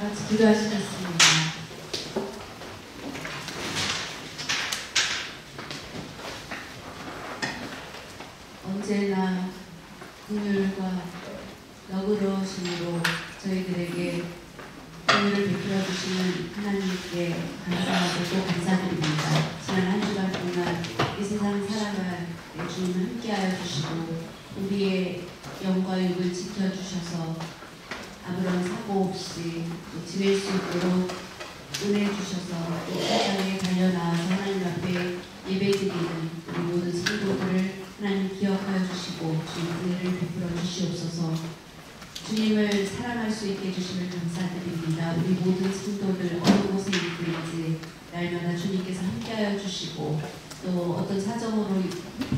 같이 기도하시겠습니다. 언제나 긍휼과 너그러우심으로 저희들에게 은혜를 베풀어 주시는 하나님께 감사하고 또 감사드립니다. 지난 한 주간 동안 이 세상 살아갈 주님 함께하여 주시고 우리의 영과 육을 지켜주셔서 아무런 사고 없이 지낼 수 있도록 은혜 주셔서 또 세상에 달려나와서 하나님 앞에 예배드리는 우리 모든 성도들을 하나님 기억하여 주시고 주님 은혜를 베풀어 주시옵소서. 주님을 사랑할 수 있게 해주심을 감사드립니다. 우리 모든 성도들 어느 곳에 있든지 날마다 주님께서 함께하여 주시고 또 어떤 사정으로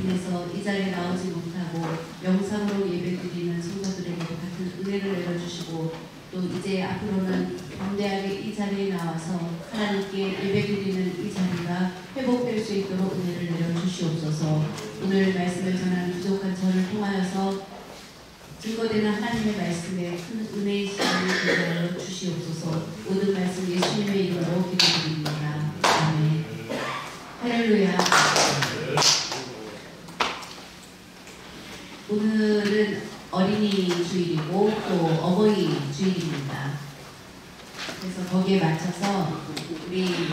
인해서 이 자리에 나오지 못하고 영상으로 예배드리는 성도들에게 같은 은혜를 내려주시고 또 이제 앞으로는 담대하게 이 자리에 나와서 하나님께 예배드리는 이 자리가 회복될 수 있도록 은혜를 내려주시옵소서. 오늘 말씀을 전하는 부족한 저를 통하여서 증거되는 하나님의 말씀에 큰 은혜의 시간을 기다려 주시옵소서. 모든 말씀 예수님의 이름으로 기도드립니다. 아멘. 할렐루야. 오늘은 어린이 주일이고 또 어버이 주일입니다. 그래서 거기에 맞춰서 우리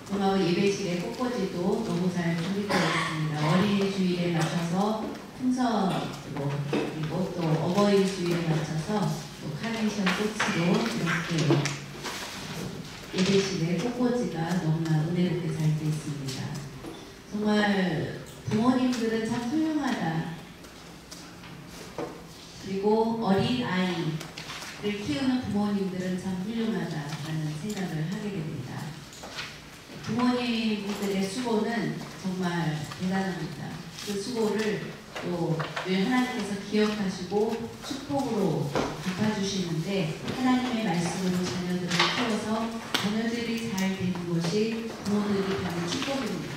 고마운 예배실의 꽃꽂이도 너무 잘 준비되어 있습니다. 어린이 주일에 맞춰서 풍선으로 그리고 또 어버이 주일에 맞춰서 또 카네이션 꽃으로 이렇게 예배실의 꽃꽂이가 너무나 은혜롭게 잘 되어 있습니다. 정말 부모님들은 참 훌륭하다. 그리고 어린 아이를 키우는 부모님들은 참 훌륭하다라는 생각을 하게 됩니다. 부모님들의 수고는 정말 대단합니다. 그 수고를 또 늘 하나님께서 기억하시고 축복으로 갚아주시는데 하나님의 말씀으로 자녀들을 키워서 자녀들이 잘 되는 것이 부모들이 받는 축복입니다.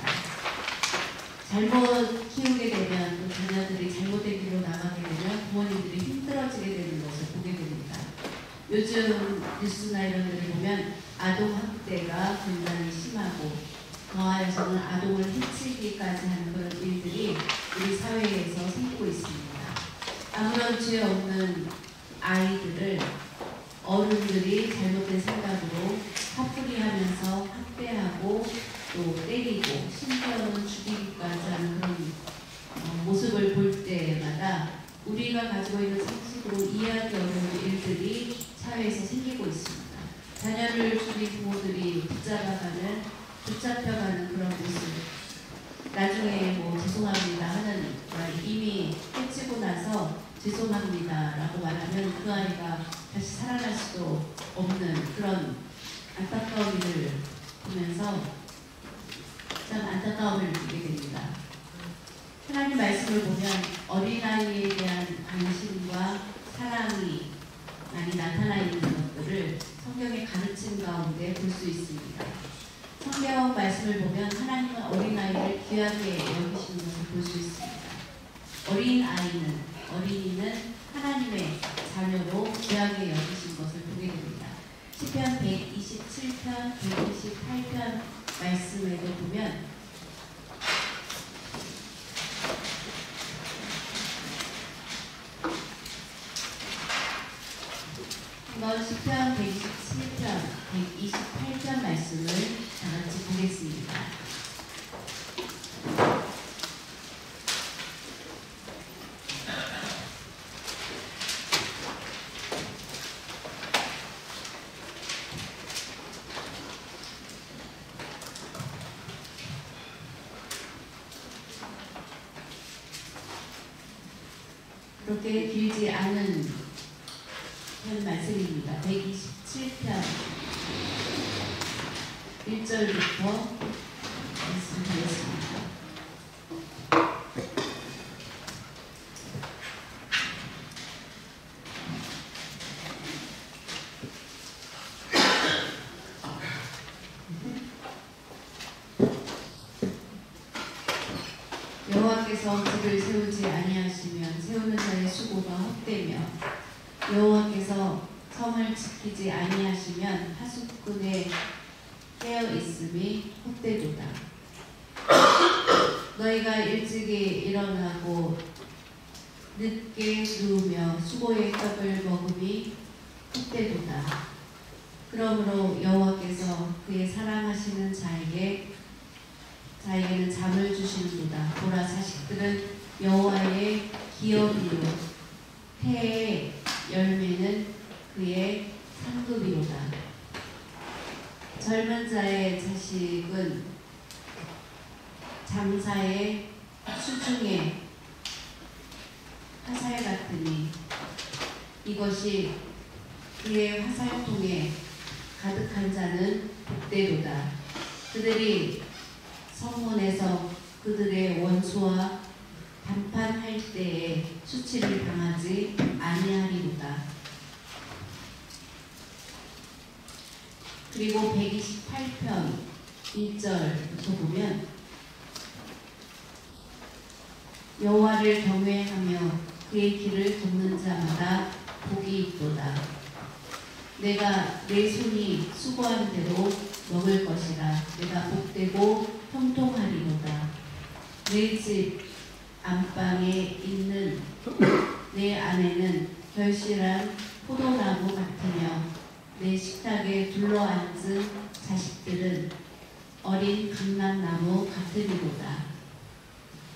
잘못 키우게 되면 또 자녀들이 잘못된 길로 나가게 되면 부모님들이 힘들어지게 되는 것을 보게 됩니다. 요즘 뉴스나 이런 데를 보면 아동학대가 굉장히 심하고 더하여서는 아동을 해치기까지 하는 그런 일들이 우리 사회에서 생기고 있습니다. 아무런 죄 없는 아이들을 어른들이 잘못된 생각으로 화풀이하면서 학대하고 또 때리고 심지어는 죽이기까지 하는 그런 모습을 볼 때마다 우리가 가지고 있는 상식으로 이해하기 어려운 일들이 사회에서 생기고 있습니다. 자녀를 죽인 부모들이 붙잡혀가는 그런 모습. 나중에 뭐 죄송합니다 하는 말, 이미 해치고 나서 죄송합니다 라고 말하면 그 아이가 다시 살아날 수도 없는 그런 안타까운 일을 보면서 참 안타까움을 느끼게 됩니다. 하나님 말씀을 보면 어린아이에 대한 관심과 사랑이 많이 나타나 있는 것들을 성경의 가르침 가운데 볼 수 있습니다. 성경 말씀을 보면 하나님은 어린아이를 귀하게 여기시는 것을 볼 수 있습니다. 어린이는 하나님의 자녀로 귀하게 여기신 것을 보게 됩니다. 시편 127편, 128편 말씀에도 보면 한번 시편 127편, 128편 말씀을 다 같이 보겠습니다. 그렇게 길지 않은 편 말씀입니다. 127편 1절부터 말씀드렸습니다. 여호와께서 집을 세우지 아니하시면 세우는 자의 수고가 헛되며 여호와께서 성을 지키지 아니하시면 하수꾼에 깨어 있음이 헛되도다. 너희가 일찍이 일어나고 늦게 누우며 수고의 떡을 먹음이 헛되도다. 그러므로 여호와께서 그의 사랑하시는 자에게는 잠을 주시는도다. 보라, 자식들은 여호와의 기업이요 해의 열매는 그의 상급이로다. 젊은 자의 자식은 장사의 수중에 화살 같으니 이것이 그의 화살통에 가득한 자는 복되도다. 그들이 성문에서 그들의 원수와 담판할 때에 수치를 당하지 아니하리로다. 그리고 128편 1절부터 보면 여호와를 경외하며 그의 길을 돕는 자마다 복이 있도다. 내가 내 손이 수고한 대로 먹을 것이라. 내가 복되고 형통하리로다. 내 집 안방에 있는 내 아내는 결실한 포도나무 같으며 내 식탁에 둘러앉은 자식들은 어린 감람나무 같으리로다.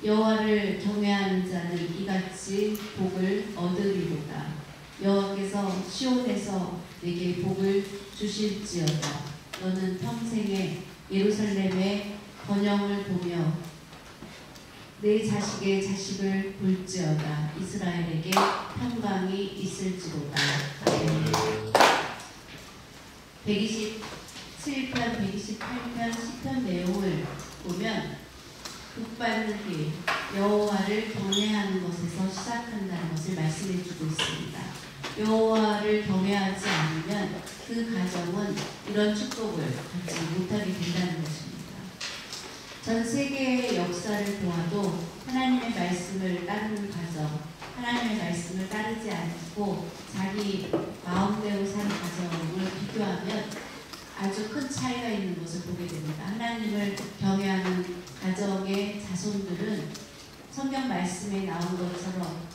여호와를 경외하는 자는 이같이 복을 얻으리로다. 여호와께서 시온에서 내게 복을 주실지어다. 너는 평생에 예루살렘의 번영을 보며 내 자식의 자식을 볼지어다. 이스라엘에게 평강이 있을지로다. 127편, 128편, 10편 내용을 보면 복받는 길, 여호와를 경외하는 것에서 시작한다는 것을 말씀해주고 있습니다. 여호와를 경외하지 않으면 그 가정은 이런 축복을 받지 못하게 된다는 것입니다. 전 세계의 역사를 보아도 하나님의 말씀을 따르는 가정, 하나님의 말씀을 따르지 않고 자기 마음대로 사는 가정을 비교하면 아주 큰 차이가 있는 것을 보게 됩니다. 하나님을 경외하는 가정의 자손들은 성경 말씀에 나온 것처럼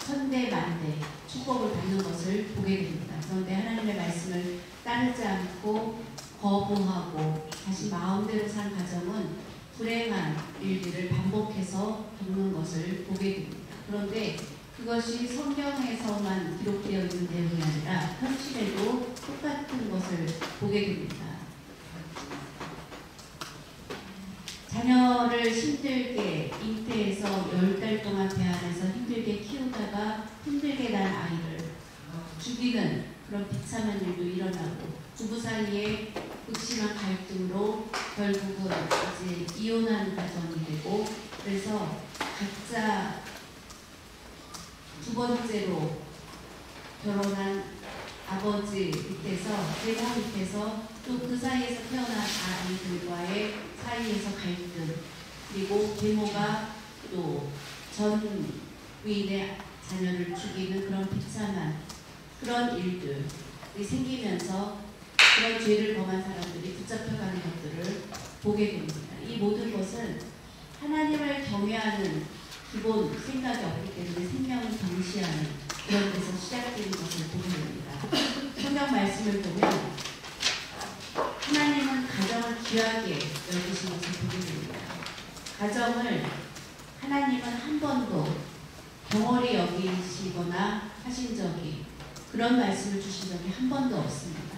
천대만대 축복을 받는 것을 보게 됩니다. 그런데 하나님의 말씀을 따르지 않고 거부하고 다시 마음대로 산 가정은 불행한 일들을 반복해서 겪는 것을 보게 됩니다. 그런데 그것이 성경에서만 기록되어 있는 내용이 아니라 현실에도 똑같은 것을 보게 됩니다. 자녀를 힘들게 잉태해서 10달 동안 배 안에서 힘들게 키우다가 힘들게 난 아이를 죽이는 그런 비참한 일도 일어나고, 부부 사이에 극심한 갈등으로 결국은 이제 이혼하는 가정이 되고, 그래서 각자 두 번째로 결혼한 아버지 밑에서, 제사 밑에서 또 그 사이에서 태어난 아이들과의 사이에서 갈등, 그리고 계모가 또 전 부인의 자녀를 죽이는 그런 비참한 그런 일들이 생기면서 그런 죄를 범한 사람들이 붙잡혀가는 것들을 보게 됩니다. 이 모든 것은 하나님을 경외하는 기본 생각이 없기 때문에 생명을 경시하는 그런 데서 시작되는 것을 보게 됩니다. 성경 말씀을 보면 하나님은 가정을 귀하게 여기신 것을 보게 됩니다. 가정을 하나님은 한 번도 덩어리 여기시거나 하신 적이, 그런 말씀을 주신 적이 한 번도 없습니다.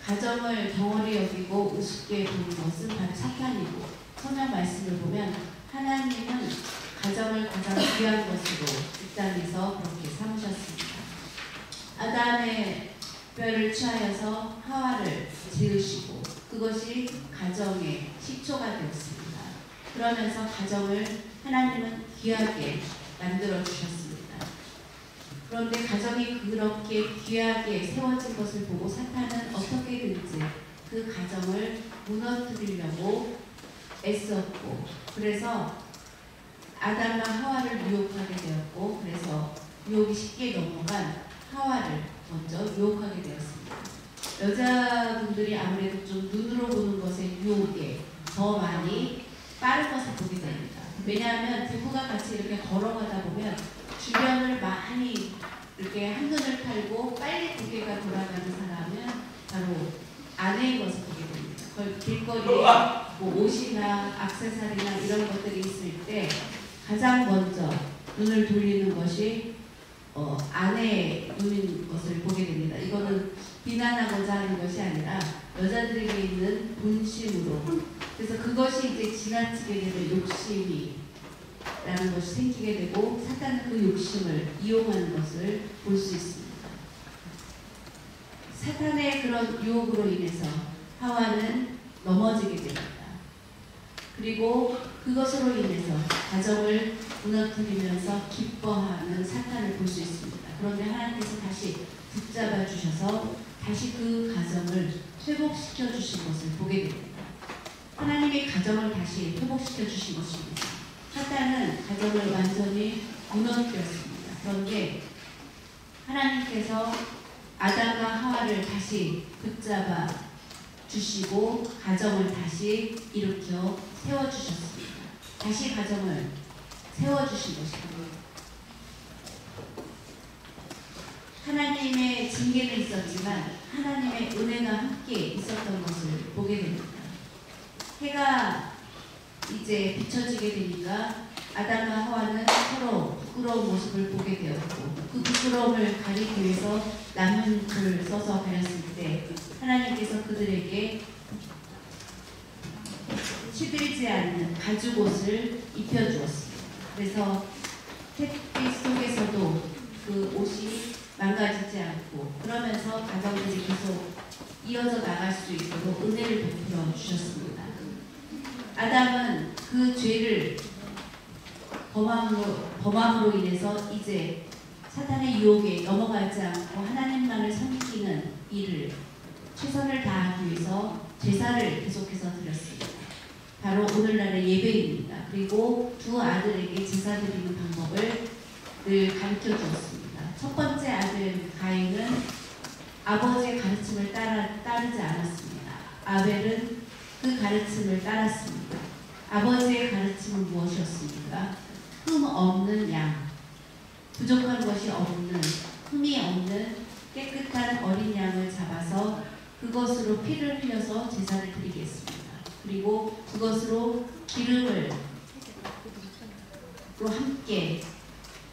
가정을 덩어리 여기고 우습게 보는 것은 바로 사탄이고, 성경 말씀을 보면 하나님은 가정을 가장 귀한 것으로 이 땅에서 그렇게 삼으셨습니다. 아담의 뼈를 취하여서 하와를 지으시고 그것이 가정의 식초가 되었습니다. 그러면서 가정을 하나님은 귀하게 만들어 주셨습니다. 그런데 가정이 그렇게 귀하게 세워진 것을 보고 사탄은 어떻게든지 그 가정을 무너뜨리려고 애썼고, 그래서 아담과 하와를 유혹하게 되었고, 그래서 유혹이 쉽게 넘어간 하와를 먼저 유혹하게 되었습니다. 여자분들이 아무래도 좀 눈으로 보는 것의 유혹에 더 많이 빠른 것을 보게 됩니다. 왜냐하면 부부가 같이 이렇게 걸어가다 보면 주변을 많이 이렇게 한눈을 팔고 빨리 고개가 돌아가는 사람은 바로 아내인 것을 보게 됩니다. 길거리에 뭐 옷이나 액세서리나 이런 것들이 있을 때 가장 먼저 눈을 돌리는 것이 아내의 눈인 것을 보게 됩니다. 이거는 비난하고자 하는 것이 아니라 여자들에게 있는 본심으로, 그래서 그것이 이제 지나치게 되면 욕심이라는 것이 생기게 되고 사탄은 그 욕심을 이용하는 것을 볼 수 있습니다. 사탄의 그런 유혹으로 인해서 하와는 넘어지게 됩니다. 그리고 그것으로 인해서 가정을 무너뜨리면서 기뻐하는 사탄을 볼 수 있습니다. 그런데 하나님께서 다시 붙잡아 주셔서 다시 그 가정을 회복시켜 주신 것을 보게 됩니다. 하나님이 가정을 다시 회복시켜 주신 것입니다. 사탄은 가정을 완전히 무너뜨렸습니다. 그런데 하나님께서 아담과 하와를 다시 붙잡아 주시고 가정을 다시 일으켜 세워주셨습니다. 다시 가정을 세워주신 것입니다. 하나님의 징계는 있었지만 하나님의 은혜가 함께 있었던 것을 보게 됩니다. 해가 이제 비춰지게 되니까 아담과 하와는 서로 부끄러운 모습을 보게 되었고 그 부끄러움을 가리기 위해서 나뭇잎을 써서 가렸을 때 하나님께서 그들에게 시들지 않는 가죽옷을 입혀주었습니다. 그래서 햇빛 속에서도 그 옷이 망가지지 않고 그러면서 가정들이 계속 이어져 나갈 수 있도록 은혜를 베풀어 주셨습니다. 아담은 그 죄를 범함으로 인해서 이제 사탄의 유혹에 넘어가지 않고 하나님만을 섬기는 일을 최선을 다하기 위해서 제사를 계속해서 드렸습니다. 바로 오늘날의 예배입니다. 그리고 두 아들에게 제사 드리는 방법을 늘 가르쳐 주었습니다. 첫 번째 아들 가인은 아버지의 가르침을 따르지 않았습니다. 아벨은 그 가르침을 따랐습니다. 아버지의 가르침은 무엇이었습니까? 흠 없는 양, 부족한 것이 없는, 흠이 없는 깨끗한 어린 양을 잡아서 그것으로 피를 흘려서 제사를 드리겠습니다. 그리고 그것으로 기름을 함께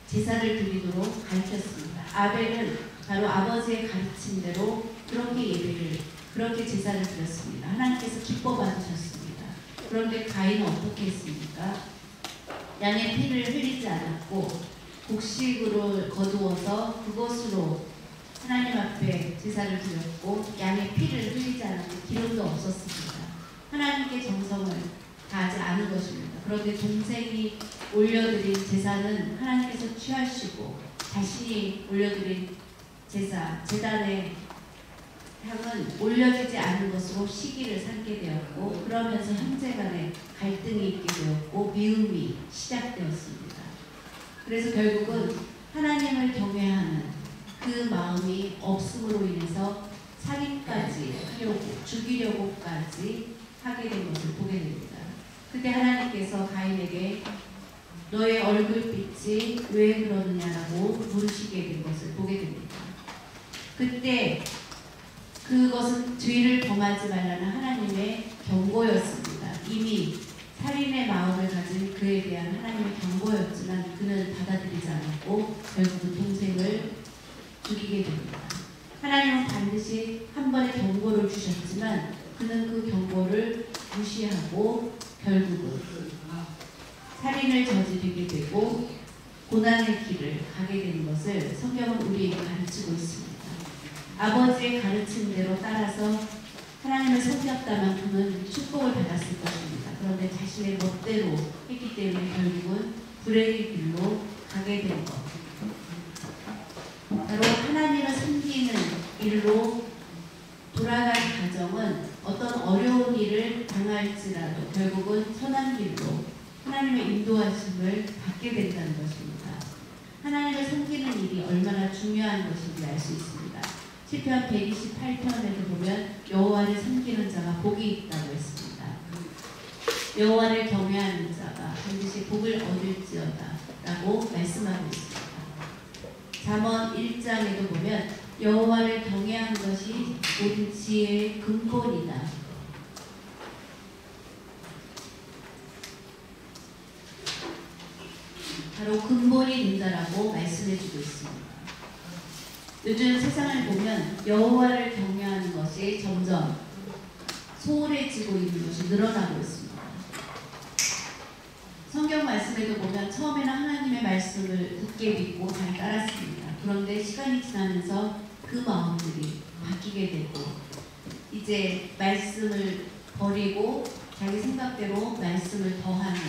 제사를 드리도록 가르쳤습니다. 아벨은 바로 아버지의 가르침대로 그렇게 제사를 드렸습니다. 하나님께서 기뻐 받으셨습니다. 그런데 가인은 어떻게 했습니까? 양의 피를 흘리지 않았고 곡식으로 거두어서 그것으로 하나님 앞에 제사를 드렸고 양의 피를 흘리지 않았고 기름도 없었습니다. 하나님께 정성을 다하지 않은 것입니다. 그런데 동생이 올려드린 제사는 하나님께서 취하시고 자신이 올려드린 제단의 향은 올려지지 않은 것으로 시기를 삼게 되었고 그러면서 형제간에 갈등이 있게 되었고 미움이 시작되었습니다. 그래서 결국은 하나님을 경외하는 그 마음이 없음으로 인해서 살인까지 하려고 죽이려고까지 하게 된 것을 보게 됩니다. 그때 하나님께서 가인에게 너의 얼굴빛이 왜 그러느냐라고 물으시게 된 것을 보게 됩니다. 그때 그것은 죄를 범하지 말라는 하나님의 경고였습니다. 이미 살인의 마음을 가진 그에 대한 하나님의 경고였지만 그는 받아들이지 않았고 결국은 동생을 죽이게 됩니다. 하나님은 반드시 한 번의 경고를 주셨지만 그는 그 경고를 무시하고 결국은 살인을 저지르게 되고 고난의 길을 가게 되는 것을 성경은 우리에게 가르치고 있습니다. 아버지의 가르침대로 따라서 하나님을 섬겼다면 그는 축복을 받았을 것입니다. 그런데 자신의 멋대로 했기 때문에 결국은 불행의 길로 가게 된 것. 바로 하나님을 섬기는 일로 돌아간 가정은 어떤 어려운 일을 당할지라도 결국은 선한 길로 하나님의 인도하심을 받게 된다는 것입니다. 하나님을 섬기는 일이 얼마나 중요한 것인지 알 수 있습니다. 시편 128편에도 보면 여호와를 섬기는 자가 복이 있다고 했습니다. 여호와를 경외하는 자가 반드시 복을 얻을지어다 라고 말씀하고 있습니다. 잠언 1장에도 보면 여호와를 경외하는 것이 모든 지혜의 근본이다. 바로 근본이 된다라고 말씀해주고 있습니다. 요즘 세상을 보면 여호와를 경외하는 것이 점점 소홀해지고 있는 것이 늘어나고 있습니다. 성경 말씀에도 보면 처음에는 하나님의 말씀을 굳게 믿고 잘 따랐습니다. 그런데 시간이 지나면서 그 마음들이 바뀌게 되고 이제 말씀을 버리고 자기 생각대로 말씀을 더하는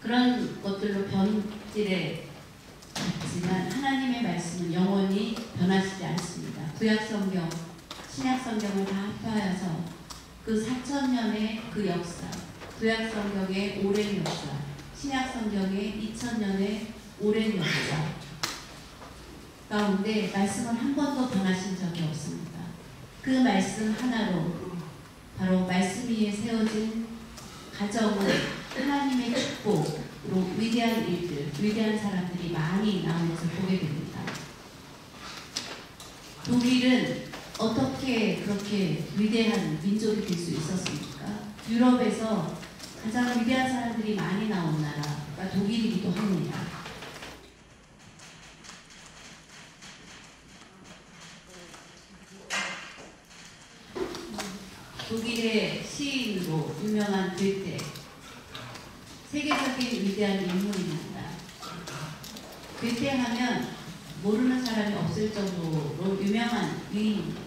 그런 것들로 변질해 있지만 하나님의 말씀은 영원히 변하시지 않습니다. 구약성경, 신약성경을 다 합하여서 그 4000년의 그 역사, 구약성경의 오랜 역사, 신약성경의 2000년의 오랜 역사 가운데 말씀은 한 번도 변하신 적이 없습니다. 그 말씀 하나로 바로 말씀 위에 세워진 가정을 하나님의 축복으로 위대한 일들, 위대한 사람들이 많이 나온 것을 보게 됩니다. 독일은 어떻게 그렇게 위대한 민족이 될 수 있었습니까? 유럽에서 가장 위대한 사람들이 많이 나온 나라가 독일이기도 합니다. 독일의 시인으로 유명한 괴테, 세계적인 위대한 인물입니다. 괴테 하면 모르는 사람이 없을 정도로 유명한 위인입니다.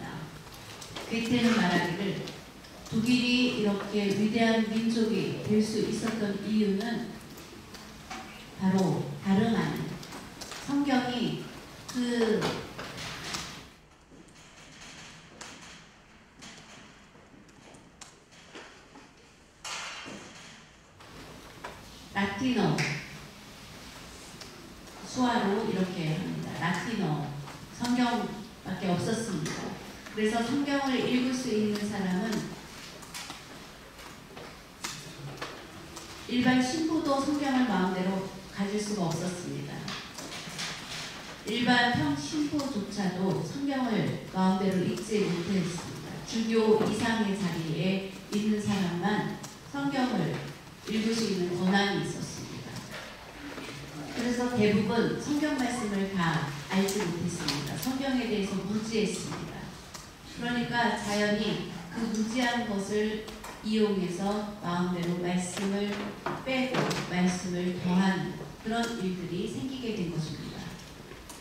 괴테는 말하기를 독일이 이렇게 위대한 민족이 될 수 있었던 이유는 바로 다름 아닌 성경이 그 라틴어 수화로 이렇게 합니다. 라틴어 성경밖에 없었습니다. 그래서 성경을 읽을 수 있는 사람은 일반 신부도 성경을 마음대로 가질 수가 없었습니다. 일반 평신부조차도 성경을 마음대로 읽지 못했습니다. 주교 이상의 자리에 있는 사람만 성경을 읽을 수 있는 권한이 있었습니다. 그래서 대부분 성경 말씀을 다 알지 못했습니다. 성경에 대해서 무지했습니다. 그러니까 자연히 그 무지한 것을 이용해서 마음대로 말씀을 빼고 말씀을 더한 그런 일들이 생기게 된 것입니다.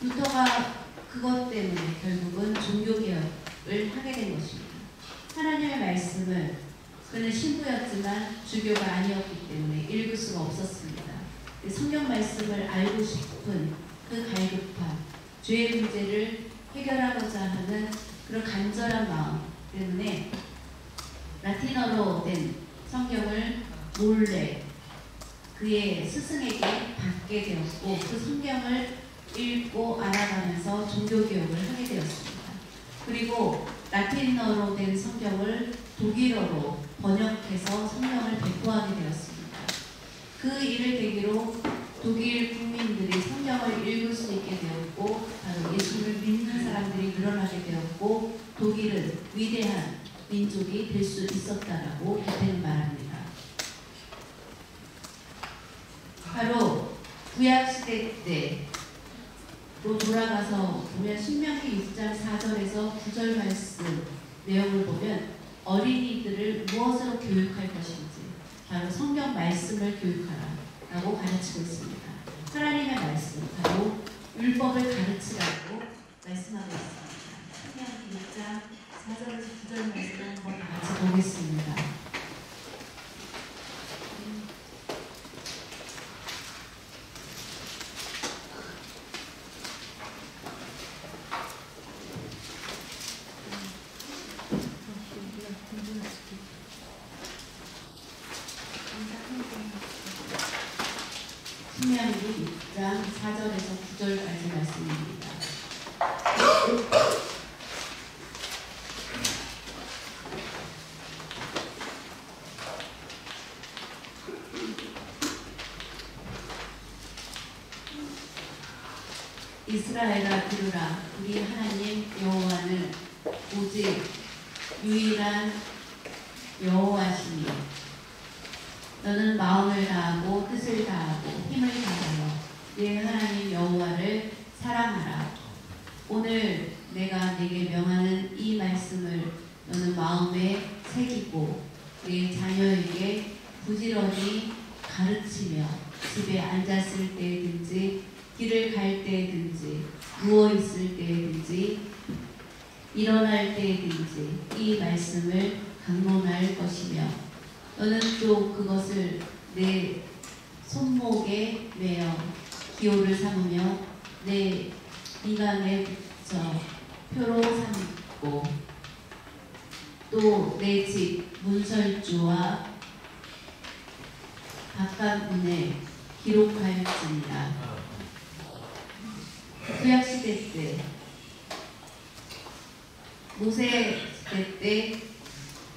루터가 그것 때문에 결국은 종교개혁을 하게 된 것입니다. 하나님의 말씀을 그는 신부였지만 주교가 아니었기 때문에 읽을 수가 없었습니다. 성경 말씀을 알고 싶은 그 갈급함, 죄의 문제를 해결하고자 하는 그런 간절한 마음 때문에 라틴어로 된 성경을 몰래 그의 스승에게 받게 되었고 그 성경을 읽고 알아가면서 종교개혁을 하게 되었습니다. 그리고 라틴어로 된 성경을 독일어로 번역해서 성경을 배포하게 되었습니다. 그 일을 계기로 독일 국민들이 성경을 읽을 수 있게 되었고 바로 예수를 믿는 사람들이 늘어나게 되었고 독일은 위대한 민족이 될 수 있었다라고 괴테는 말합니다. 바로 구약시대 때로 돌아가서 보면 신명기 6장 4절에서 9절 말씀 내용을 보면 어린이들을 무엇으로 교육할 것인지 바로 성경 말씀을 교육하라 라고 가르치고 있습니다. 하나님의 말씀, 바로 율법을 가르치라고 말씀하고 있습니다. 신명기 6장 4절에서 9절 말씀 한번 같이 보겠습니다. 신명기 6장 4절에서 9절까지 말씀입니다. 이스라엘아 들으라. 우리 하나님 여호와는 오직 유일한 여호와시니 너는 마음을 다하고 뜻을 다하고 힘을 다하여 네 하나님 여호와를 사랑하라. 오늘 내가 네게 명하는 이 말씀을 너는 마음에 새기고 네 자녀에게 부지런히 가르치며 집에 앉았을 때든지 길을 갈 때든지 누워있을 때든지 일어날 때든지 이 말씀을 강론할 것이며 너는 또 그것을 내 손목에 매어 기호를 삼으며 내 미간에 붙여 표로 삼고 또 내 집 문설주와 바깥 문에 기록하였습니다. 구약시대 때 모세 시대 때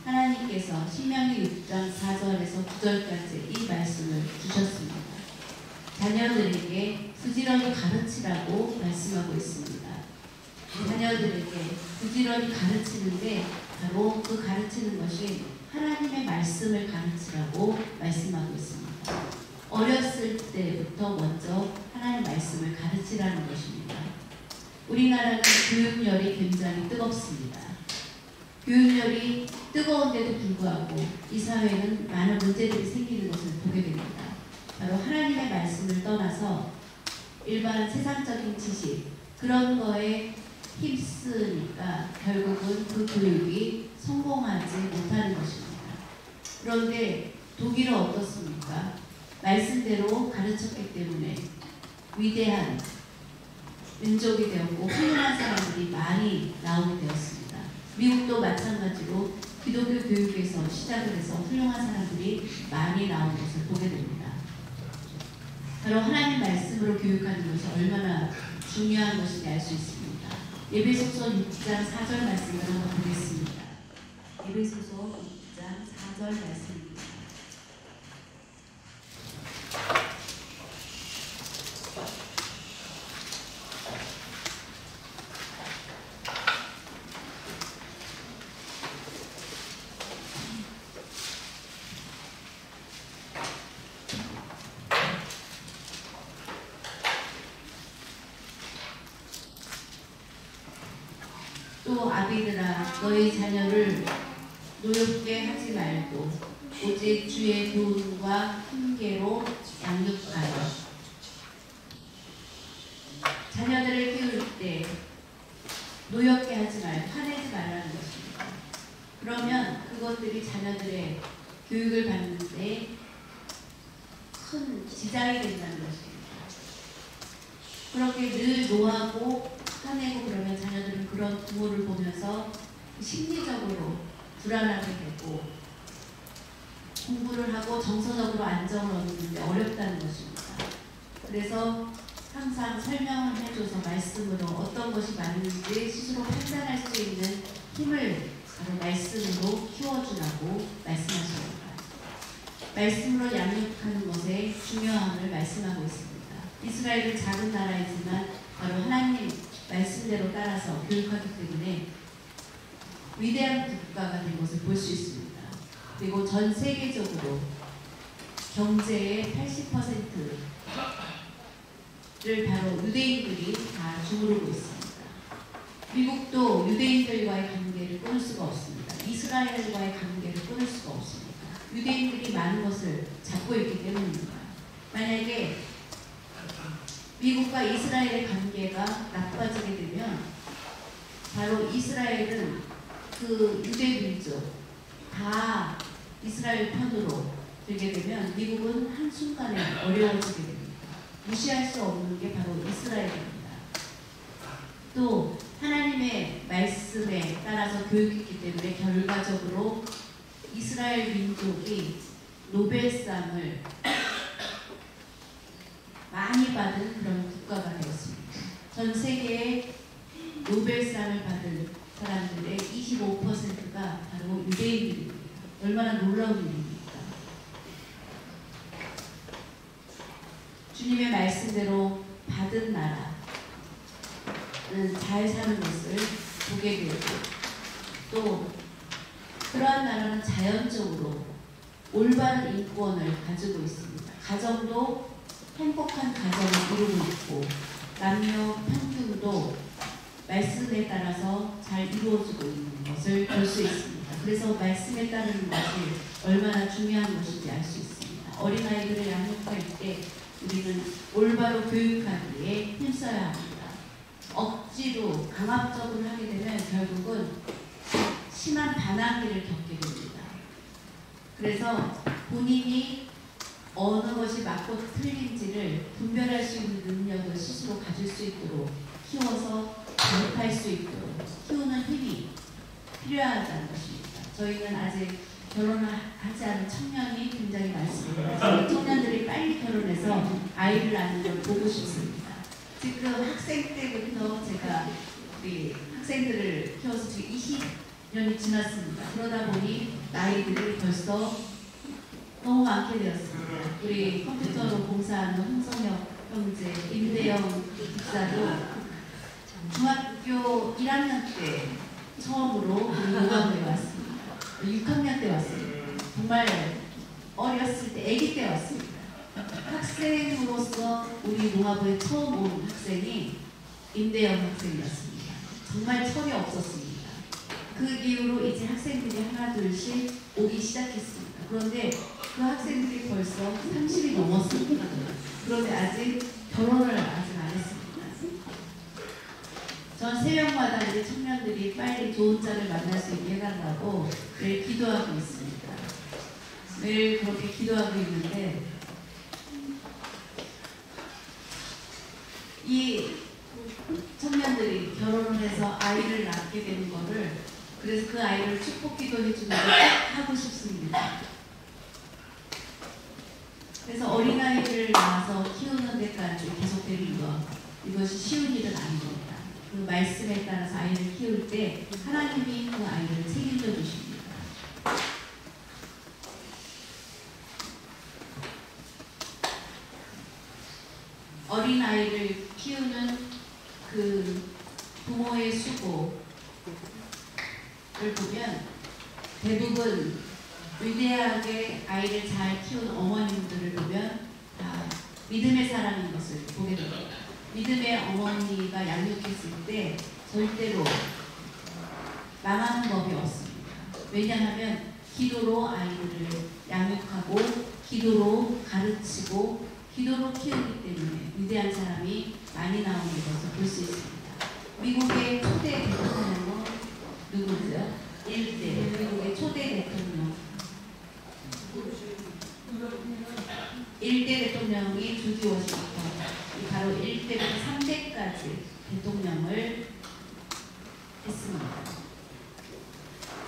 하나님께서 신명기 6장 4절에서 9절까지 이 말씀을 주셨습니다. 자녀들에게 부지런히 가르치라고 말씀하고 있습니다. 자녀들에게 부지런히 가르치는데 바로 그 가르치는 것이 하나님의 말씀을 가르치라고 말씀하고 있습니다. 어렸을 때부터 먼저 하나님의 말씀을 가르치라는 것입니다. 우리나라는 교육열이 굉장히 뜨겁습니다. 교육열이 뜨거운데도 불구하고 이 사회는 많은 문제들이 생기는 것을 보게 됩니다. 바로 하나님의 말씀을 떠나서 일반 세상적인 지식 그런 거에 힘쓰니까 결국은 그 교육이 성공하지 못하는 것입니다. 그런데 독일은 어떻습니까? 말씀대로 가르쳤기 때문에 위대한 민족이 되었고 훌륭한 사람들이 많이 나오게 되었습니다. 미국도 마찬가지로 기독교 교육에서 시작을 해서 훌륭한 사람들이 많이 나오는 것을 보게 됩니다. 바로 하나님 말씀으로 교육하는 것이 얼마나 중요한 것인지 알 수 있습니다. 에베소서 6장 4절 말씀을 한번 보겠습니다. 에베소서 6장 4절 말씀입니다. 또 아비들아 너희 자녀를 노엽게 하지 말고 오직 주의 교훈과 훈계로 양육하여 자녀들을 키울 때 노엽게 하지 말고 화내지 말라는 것입니다. 그러면 그것들이 자녀들의 교육을 받는데 큰 지장이 된다는 것입니다. 그렇게 늘 노하고 화내고 그러면 자녀들은 그런 부모를 보면서 심리적으로 불안하게 되고 공부를 하고 정서적으로 안정을 얻는데 어렵다는 것입니다. 그래서 항상 설명을 해줘서 말씀으로 어떤 것이 맞는지 스스로 판단할 수 있는 힘을 바로 말씀으로 키워주라고 말씀하십니다. 말씀으로 양육하는 것의 중요함을 말씀하고 있습니다. 이스라엘은 작은 나라이지만 바로 하나님 말씀대로 따라서 교육하기 때문에 위대한 국가가 된 것을 볼 수 있습니다. 그리고 전 세계적으로 경제의 80%를 바로 유대인들이 다 주무르고 있습니다. 미국도 유대인들과의 관계를 끊을 수가 없습니다. 이스라엘과의 관계를 끊을 수가 없습니다. 유대인들이 많은 것을 잡고 있기 때문입니다. 만약에 미국과 이스라엘의 관계가 나빠지게 되면 바로 이스라엘은 그 유대 민족 다 이스라엘 편으로 되게 되면 미국은 한순간에 어려워지게 됩니다. 무시할 수 없는 게 바로 이스라엘입니다. 또 하나님의 말씀에 따라서 교육했기 때문에 결과적으로 이스라엘 민족이 노벨상을 많이 받은 그런 국가가 되었습니다. 전 세계의 노벨 영향을 받은 사람들의 25%가 바로 유대인들입니다. 얼마나 놀라운 일입니까? 주님의 말씀대로 받은 나라는 잘 사는 것을 보게 되고, 또 그러한 나라는 자연적으로 올바른 인권을 가지고 있습니다. 가정도 행복한 가정을 이루고 있고, 남녀 평등도 말씀에 따라서 잘 이루어지고 있는 것을 볼 수 있습니다. 그래서 말씀에 따르는 것이 얼마나 중요한 것인지 알 수 있습니다. 어린아이들을 양육할 때 우리는 올바로 교육하기에 힘써야 합니다. 억지로 강압적으로 하게 되면 결국은 심한 반항기를 겪게 됩니다. 그래서 본인이 어느 것이 맞고 틀린지를 분별할 수 있는 능력을 스스로 가질 수 있도록 키워서 교육할 수 있도록 키우는 힘이 필요하다는 것입니다. 저희는 아직 결혼을 하지 않은 청년이 굉장히 많습니다. 저희 청년들이 빨리 결혼해서 아이를 낳는 걸 보고 싶습니다. 지금 학생 때부터 제가 우리 학생들을 키워서 지금 20년이 지났습니다. 그러다 보니 나이들이 벌써 너무 많게 되었습니다. 우리 컴퓨터로 공사하는 홍성혁 형제, 임대영 집사도 중학교 1학년 때 처음으로 우리 농업에 왔습니다. 6학년 때 왔습니다. 정말 어렸을 때, 아기 때 왔습니다. 학생으로서 우리 농업에 처음 온 학생이 임대영 학생이었습니다. 정말 철이 없었습니다. 그 이후로 이제 학생들이 하나 둘씩 오기 시작했습니다. 그런데 그 학생들이 벌써 30이 넘었습니다. 그런데 아직 결혼을 아직 안 했습니다. 전 새벽마다 이제 청년들이 빨리 좋은 자를 만날 수 있게 해달라고 매일 기도하고 있습니다. 매일 그렇게 기도하고 있는데, 이 청년들이 결혼을 해서 아이를 낳게 되는 거를, 그래서 그 아이를 축복 기도해 주는 걸 하고 싶습니다. 그래서 어린아이를 낳아서 키우는 데까지 계속되는 것, 이것이 쉬운 일은 아닙니다. 그 말씀에 따라서 아이를 키울 때 하나님이 그 아이를 책임져 주십니다. 어린아이를 키우는 그 부모의 수고를 보면 대부분 위대하게 아이를 잘 키운 어머님들을 보면 다 믿음의 사람인 것을 보게 됩니다. 믿음의 어머니가 양육했을 때 절대로 망하는 법이 없습니다. 왜냐하면 기도로 아이들을 양육하고 기도로 가르치고 기도로 키우기 때문에 위대한 사람이 많이 나오는 것을 볼 수 있습니다. 미국의 초대 대통령은 누구죠? 1대 미국의 초대 대통령 1대 대통령이 조지 워싱턴, 바로 1대부터 3대까지 대통령을 했습니다.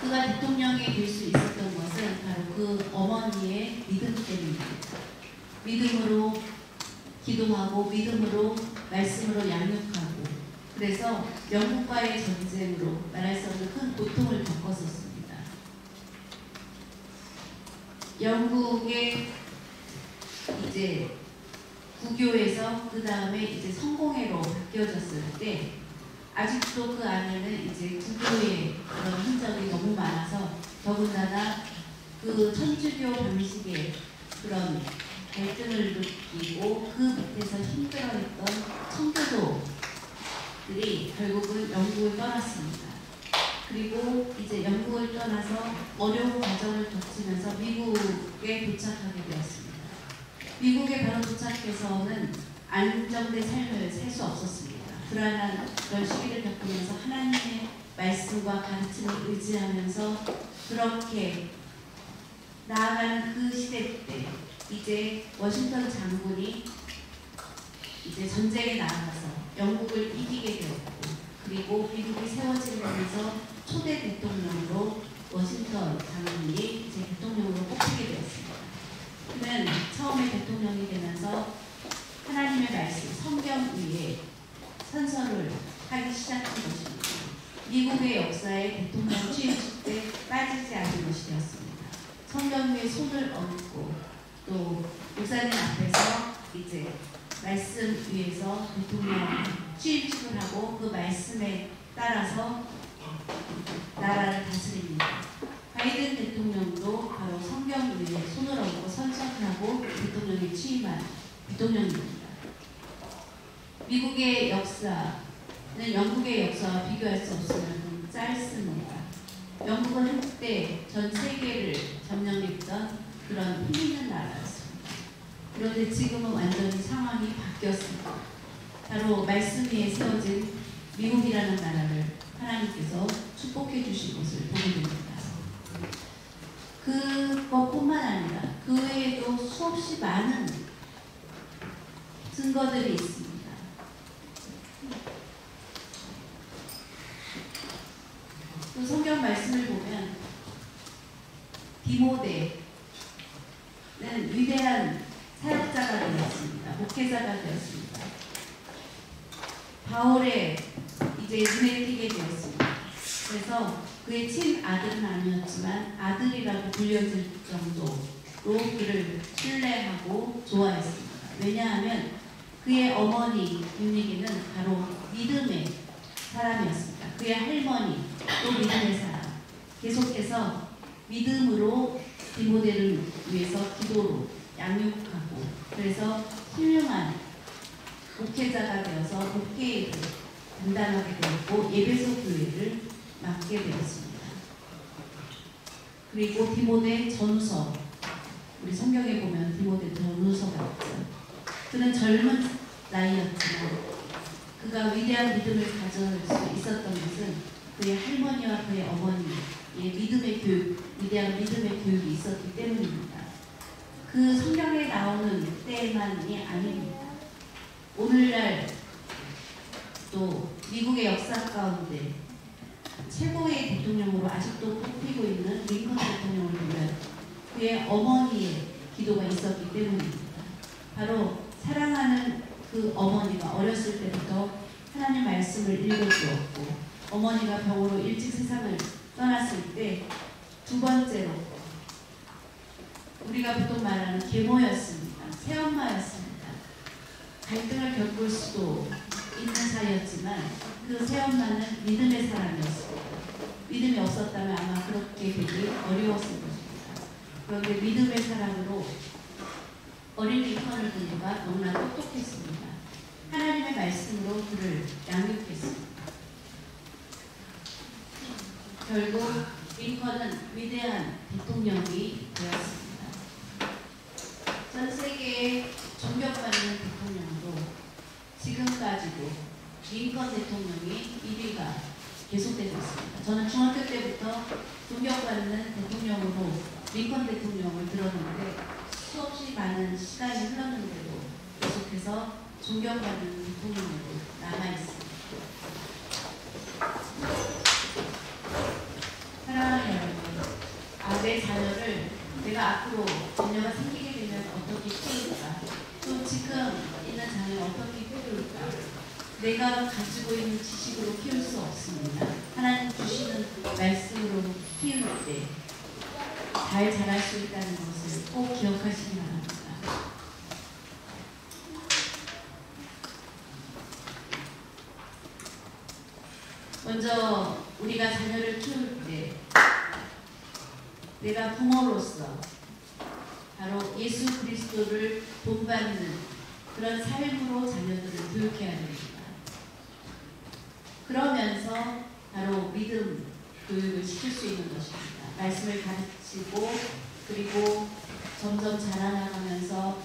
그가 대통령이 될 수 있었던 것은 바로 그 어머니의 믿음 때문입니다. 믿음으로 기도하고 믿음으로 말씀으로 양육하고, 그래서 영국과의 전쟁으로 말할 수 없는 큰 고통을 겪었었습니다. 영국의 이제 국교에서 그 다음에 이제 성공회로 바뀌어졌을 때 아직도 그 안에는 이제 국교의 그런 흔적이 너무 많아서, 더군다나 그 천주교 방식의 그런 갈등을 느끼고 그 밑에서 힘들어했던 청교도들이 결국은 영국을 떠났습니다. 그리고 이제 영국을 떠나서 어려운 과정을 거치면서 미국에 도착하게 되었습니다. 미국에 바로 도착해서는 안정된 삶을 살 수 없었습니다. 불안한 그런 시기를 겪으면서 하나님의 말씀과 가르침을 의지하면서 그렇게 나아가는 그 시대 때 이제 워싱턴 장군이 이제 전쟁에 나아가서 영국을 이기게 되었고, 그리고 미국이 세워지면서 초대 대통령으로 워싱턴 장군이 이제 대통령으로 뽑히게 되었습니다. 그는 처음에 대통령이 되면서 하나님의 말씀, 성경 위에 선서를 하기 시작한 것입니다. 미국의 역사에 대통령 취임식 때 빠지지 않은 것이 되었습니다. 성경 위에 손을 얹고 또 목사님 앞에서 이제 말씀 위에서 대통령 취임식을 하고 그 말씀에 따라서 나라를 다스립니다. 바이든 대통령도 바로 성경 위에 손을 얹고 선서를 하고 대통령에 취임한 대통령입니다. 미국의 역사는 영국의 역사와 비교할 수 없을 만큼 짧습니다. 영국은 한때 전 세계를 점령했던 그런 힘 있는 나라였습니다. 그런데 지금은 완전히 상황이 바뀌었습니다. 바로 말씀 위에 세워진 미국이라는 나라를 하나님께서 축복해 주신 것을 보게 됩니다. 그것뿐만 아니라 그 외에도 수없이 많은 증거들이 있습니다. 또 성경 말씀을 보면 디모데는 위대한 사역자가 되었습니다. 목회자가 되었습니다. 바울의 이제 눈에 띄게 되었습니다. 그래서 그의 친아들은 아니었지만 아들이라고 불려질 정도로 그를 신뢰하고 좋아했습니다. 왜냐하면 그의 어머니 윤희기는 바로 믿음의 사람이었습니다. 그의 할머니 또 믿음의 사람. 계속해서 믿음으로 디모데를 위해서 기도로 양육하고 그래서 훌륭한 목회자가 되어서 목회를 담당하게 되었고 예배소 교회를 맡게 되었습니다. 그리고 디모데 전후서, 우리 성경에 보면 디모데 전후서가 있죠. 그는 젊은 나이였지만 그가 위대한 믿음을 가질 수 있었던 것은 그의 할머니와 그의 어머니의 믿음의 교육, 위대한 믿음의 교육이 있었기 때문입니다. 그 성경에 나오는 때만이 아닙니다. 오늘날 또 미국의 역사 가운데 최고의 대통령으로 아직도 뽑히고 있는 링컨 대통령을 보면 그의 어머니의 기도가 있었기 때문입니다. 바로 사랑하는 그 어머니가 어렸을 때부터 하나님 말씀을 읽어주었고 어머니가 병으로 일찍 세상을 떠났을 때 두 번째로 우리가 보통 말하는 계모였습니다. 새엄마였습니다. 갈등을 겪을 수도 있는 사이였지만 그 새엄마는 믿음의 사람이었습니다. 믿음이 없었다면 아마 그렇게 되기 어려웠을 것입니다. 그런데 믿음의 사람으로 어린 링컨을 부모가 너무나 똑똑했습니다. 하나님의 말씀으로 그를 양육했습니다. 결국 링컨은 위대한 대통령이 되었습니다. 전 세계에 존경받는 대통령으로 지금까지도 링컨 대통령이 1위가 계속되고 있습니다. 저는 중학교 때부터 존경받는 대통령으로 링컨 대통령을 들었는데 수없이 많은 시간이 흘렀는데도 계속해서 존경받는 대통령으로 남아있습니다. 사랑하는 여러분, 내 자녀를 내가 앞으로 자녀가 생기게 되면 어떻게 키울까? 또 지금 있는 자녀를 어떻게 키울까? 내가 가지고 있는 지식으로 키울 수 없습니다. 하나님 주시는 말씀으로 키울 때 잘 자랄 수 있다는 것을 꼭 기억하시기 바랍니다. 먼저 우리가 자녀를 키울 때 내가 부모로서 바로 예수 그리스도를 본받는 그런 삶으로 자녀들을 교육해야 됩니다. 그러면서 바로 믿음 교육을 시킬 수 있는 것입니다. 말씀을 가르치고 그리고 점점 자라나가면서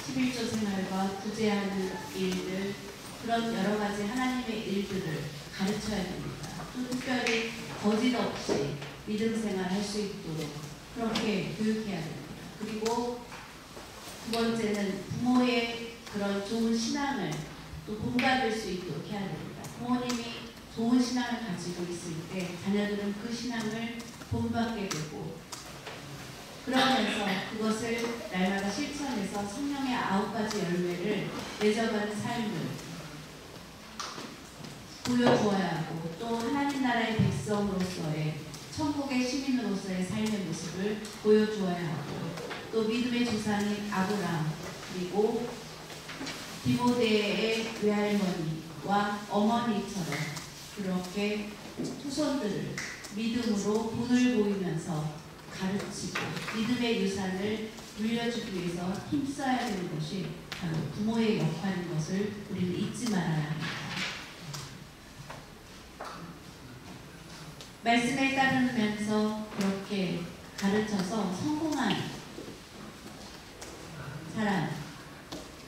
11조 생활과 구제하는 일들 그런 여러 가지 하나님의 일들을 가르쳐야 됩니다. 또 특별히 거짓 없이 믿음 생활 할 수 있도록 그렇게 교육해야 됩니다. 그리고 두 번째는 부모의 그런 좋은 신앙을 또 본받을 수 있도록 해야 됩니다. 부모님이 좋은 신앙을 가지고 있을 때 자녀들은 그 신앙을 본받게 되고 그러면서 그것을 날마다 실천해서 성령의 9가지 열매를 맺어가는 삶을 보여주어야 하고 또 하나님 나라의 백성으로서의 천국의 시민으로서의 삶의 모습을 보여주어야 하고 또 믿음의 조상인 아브라함 그리고 디모데의 외할머니와 어머니처럼 그렇게 후손들을 믿음으로 본을 보이면서 가르치고 믿음의 유산을 물려주기 위해서 힘써야 되는 것이 바로 부모의 역할인 것을 우리는 잊지 말아야 합니다. 말씀에 따르면서 그렇게 가르쳐서 성공한 사람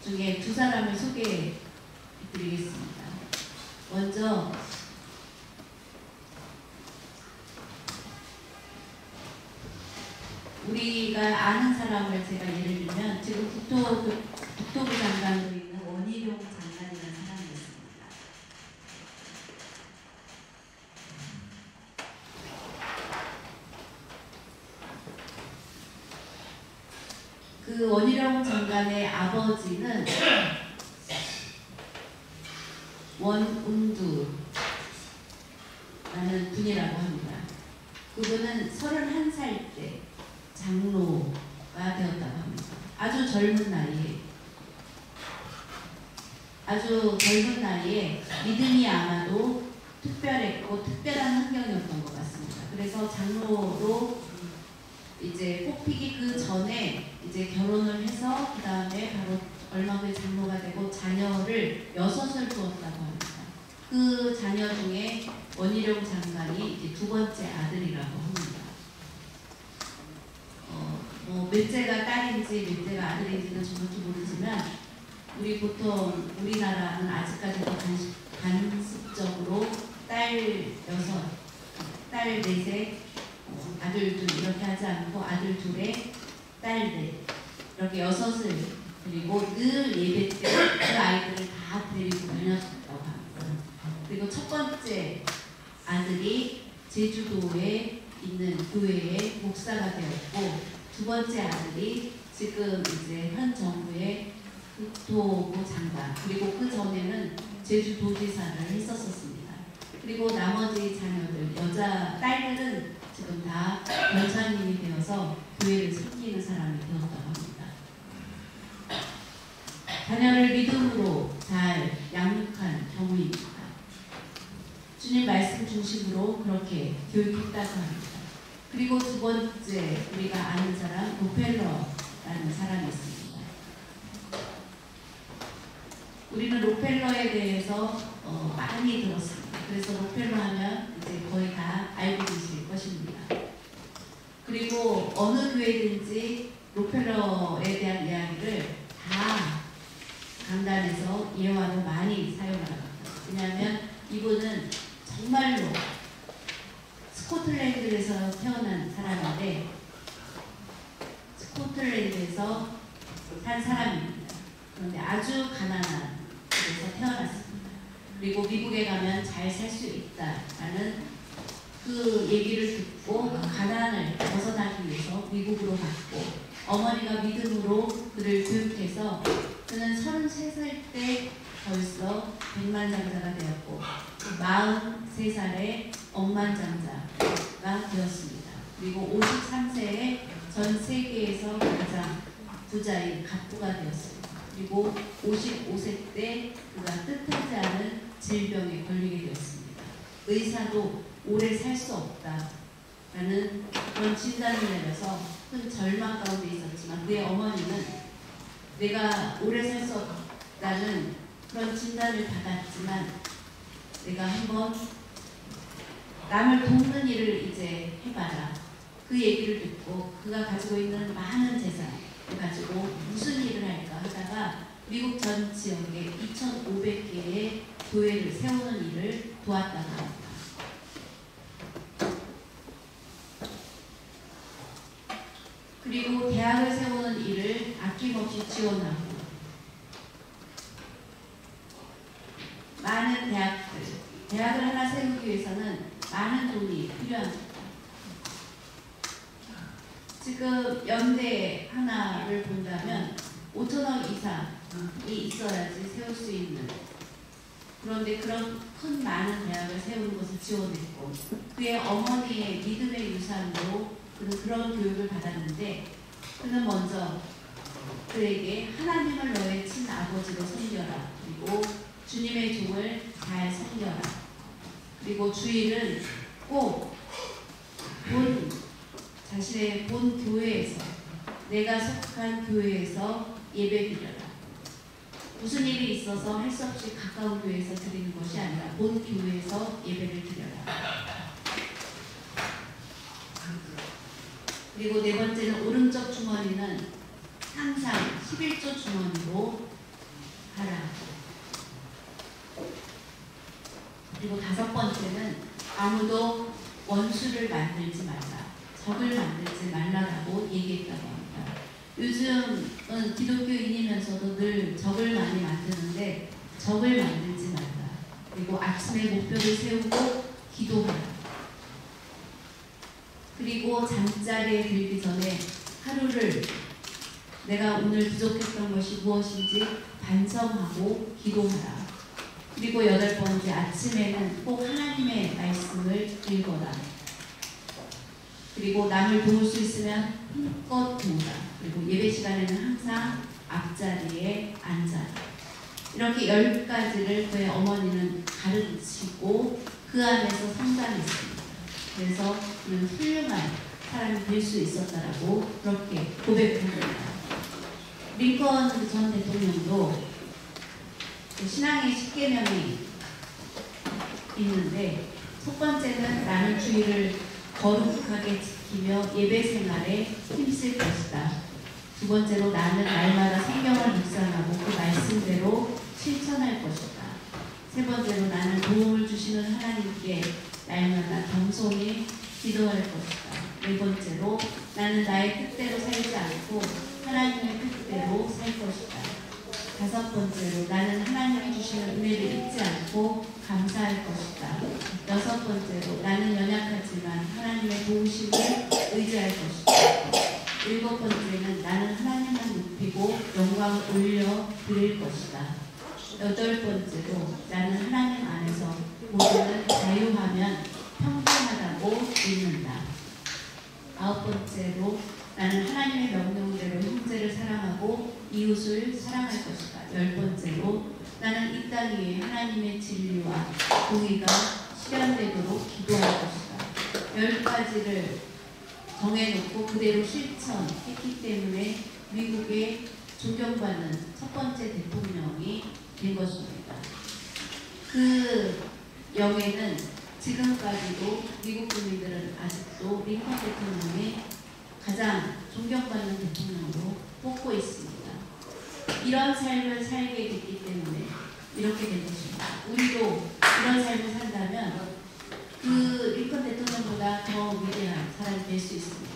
중에 두 사람을 소개해 드리겠습니다. 먼저 우리가 아는 사람을 제가 예를 들면 지금 국토부 장관으로 있는 원희룡 장관이라는 사람이 있습니다. 그 원희룡 장관의 아버지는 원운두라는 분이라고 합니다. 그분은 31살 때 장로가 되었다고 합니다. 아주 젊은 나이에 믿음이 아마도 특별했고 특별한 환경이었던 것 같습니다. 그래서 장로로 이제 뽑히기 그 전에 이제 결혼을 해서 그 다음에 바로 얼마 후에 장로가 되고 자녀를 6을 두었다고 합니다. 그 자녀 중에 원희룡 장관이 이제 두 번째 아들이라고 합니다. 몇째가 딸인지 몇째가 아들인지는 정확히 모르지만 우리 보통 우리나라는 아직까지도 간습적으로 딸 6, 딸 4에 아들 2 이렇게 하지 않고 아들 2에 딸 4 이렇게 6을 그리고 늘 예배 때 그 아이들을 다 데리고 다녔다고 합니다. 그리고 첫 번째 아들이 제주도에 있는 교회의 목사가 되었고 두 번째 아들이 지금 이제 현 정부의 국토부 장관 그리고 그 전에는 제주도지사를 했었습니다. 그리고 나머지 자녀들 여자 딸들은 지금 다 권사님이 되어서 교회를 섬기는 사람이 되었다고 합니다. 자녀를 믿음으로 잘 양육한 경우입니다. 주님 말씀 중심으로 그렇게 교육했다고 합니다. 그리고 두 번째 우리가 아는 사람 로펠러라는 사람이 있습니다. 우리는 로펠러에 대해서 많이 들었습니다. 그래서 로펠러 하면 이제 거의 다 알고 계실 것입니다. 그리고 어느 교회든지 로펠러에 대한 이야기를 다 강단에서 예화로 많이 사용합니다. 왜냐하면 이분은 정말로 스코틀랜드에서 태어난 사람인데 스코틀랜드에서 산 사람입니다. 그런데 아주 가난한 집에서 태어났습니다. 그리고 미국에 가면 잘 살 수 있다라는 그 얘기를 듣고 그 가난을 벗어나기 위해서 미국으로 갔고 어머니가 믿음으로 그를 교육해서 그는 33살 때 벌써 백만장자가 되었고 43살에 억만장자가 되었습니다. 그리고 53세에 전 세계에서 가장 부자인 갑부가 되었습니다. 그리고 55세 때 그가 뜻하지 않은 질병에 걸리게 되었습니다. 의사도 오래 살 수 없다라는 그런 진단을 내려서 큰 절망 가운데 있었지만 그의 어머니는 내가 오래 살 수 없다는 그런 진단을 받았지만 내가 한번 남을 돕는 일을 이제 해봐라. 그 얘기를 듣고 그가 가지고 있는 많은 재산을 가지고 무슨 일을 할까 하다가 미국 전 지역에 2,500개의 교회를 세우는 일을 도왔다고 합니다. 그리고 대학을 세우는 일을 아낌없이 지원하고 많은 대학을 하나 세우기 위해서는 많은 돈이 필요합니다. 지금 연대 하나를 본다면 5천억 이상이 있어야지 세울 수 있는 그런데 그런 큰 많은 대학을 세우는 것을 지원했고 그의 어머니의 믿음의 유산으로 그는 그런 교육을 받았는데 그는 먼저 그에게 하나님을 너의 친아버지로 섬겨라. 그리고 주님의 종을 잘 섬겨라. 그리고 주일은 꼭 자신의 본 교회에서 내가 속한 교회에서 예배드려라. 무슨 일이 있어서 할 수 없이 가까운 교회에서 드리는 것이 아니라 본 교회에서 예배를 드려라. 그리고 네 번째는 오른쪽 주머니는 항상 11조 주머니로 하라. 그리고 다섯 번째는 아무도 원수를 만들지 말라. 적을 만들지 말라라고 얘기했다고 합니다. 요즘은 기독교인이면서도 늘 적을 많이 만드는데 적을 만들지 말라. 그리고 아침에 목표를 세우고 기도하라. 그리고 잠자리에 들기 전에 하루를 내가 오늘 부족했던 것이 무엇인지 반성하고 기도하라. 그리고 여덟 번째, 아침에는 꼭 하나님의 말씀을 읽어라. 그리고 남을 도울 수 있으면 힘껏 도우라. 그리고 예배 시간에는 항상 앞자리에 앉아라. 이렇게 10가지를 그의 어머니는 가르치고 그 안에서 성장했습니다. 그래서 그는 훌륭한 사람이 될 수 있었다라고 그렇게 고백합니다. 링컨 전 대통령도 신앙의 10계명이 있는데 첫 번째는 나는 주의를 거룩하게 지키며 예배 생활에 힘쓸 것이다. 두 번째로 나는 날마다 성경을 묵상하고 그 말씀대로 실천할 것이다. 세 번째로 나는 도움을 주시는 하나님께 날마다 겸손히 기도할 것이다. 네 번째로 나는 나의 뜻대로 살지 않고 하나님의 뜻대로 살 것이다. 다섯 번째로 나는 하나님이 주시는 은혜를 잊지 않고 감사할 것이다. 여섯 번째로 나는 연약하지만 하나님의 도우심을 의지할 것이다. 일곱 번째는 나는 하나님만 높이고 영광을 올려 드릴 것이다. 여덟 번째로 나는 하나님 안에서 모두는 자유하면 평등하다고 믿는다. 아홉 번째로 나는 하나님의 명령대로 형제를 사랑하고 이웃을 사랑할 것이다. 열 번째로 나는 이 땅 위에 하나님의 진리와 공의가 실현되도록 기도할 것이다. 10가지를 정해놓고 그대로 실천했기 때문에 미국의 존경받는 첫 번째 대통령이 된 것입니다. 그 영예는 지금까지도 미국 국민들은 아직도 링컨 대통령이 가장 존경받는 대통령으로 뽑고 있습니다. 이런 삶을 살게 됐기 때문에 이렇게 된 것입니다. 우리도 이런 삶을 산다면 그 링컨 대통령보다 더 위대한 사람이 될 수 있습니다.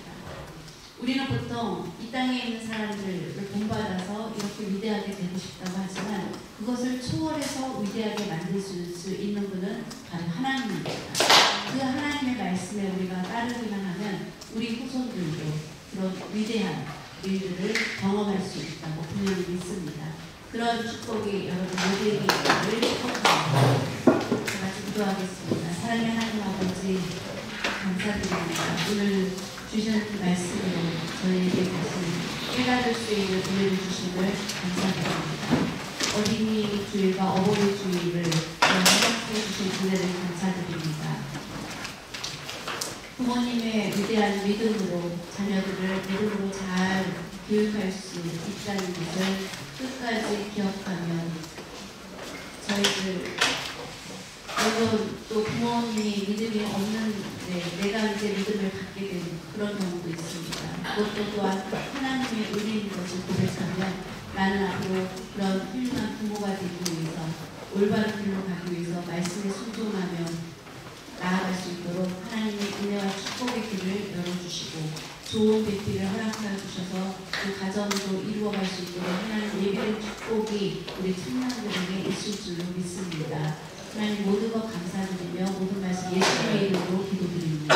우리는 보통 이 땅에 있는 사람들을 본받아서 이렇게 위대하게 되고 싶다고 하지만 그것을 초월해서 위대하게 만들 수 있는 분은 바로 하나님입니다. 그 하나님의 말씀에 우리가 따르기만 하면 우리 후손들도 그런 위대한 일들을 경험할 수 있다고 분명히 믿습니다. 그런 축복이 여러분 모두에게 있기를 축복합니다. 같이 기도하겠습니다. 사랑의 하나님 아버지 감사드립니다. 오늘 주신 말씀으로 저희에게 다시 깨달을 수 있는 은혜를 주심을 감사드립니다. 어린이 주일과 어버이 주일을 허락해 주신 은혜를 감사드립니다. 부모님의 위대한 믿음으로 자녀들을 믿음으로 잘 교육할 수 있다는 것을 끝까지 기억하면 저희들 물론 또 부모님이 믿음이 없는데 내가 이제 믿음을 갖게 되는 그런 경우도 있습니다. 그것도 또한 하나님의 은혜인 것을 고백하면 나는 앞으로 그런 훌륭한 부모가 되기 위해서 올바른 길로 가기 위해서 말씀에 순종하며 나아갈 수 있도록 하나님의 은혜와 축복의 길을 열어주시고 좋은 배필을 허락하여 주셔서 그 가정도 이루어갈 수 있도록 하나님 예배의 축복이 우리 청년들에게 있을 줄로 믿습니다. 하나님 모든 것 감사드리며 모든 말씀 예수님의 이름으로 기도드립니다.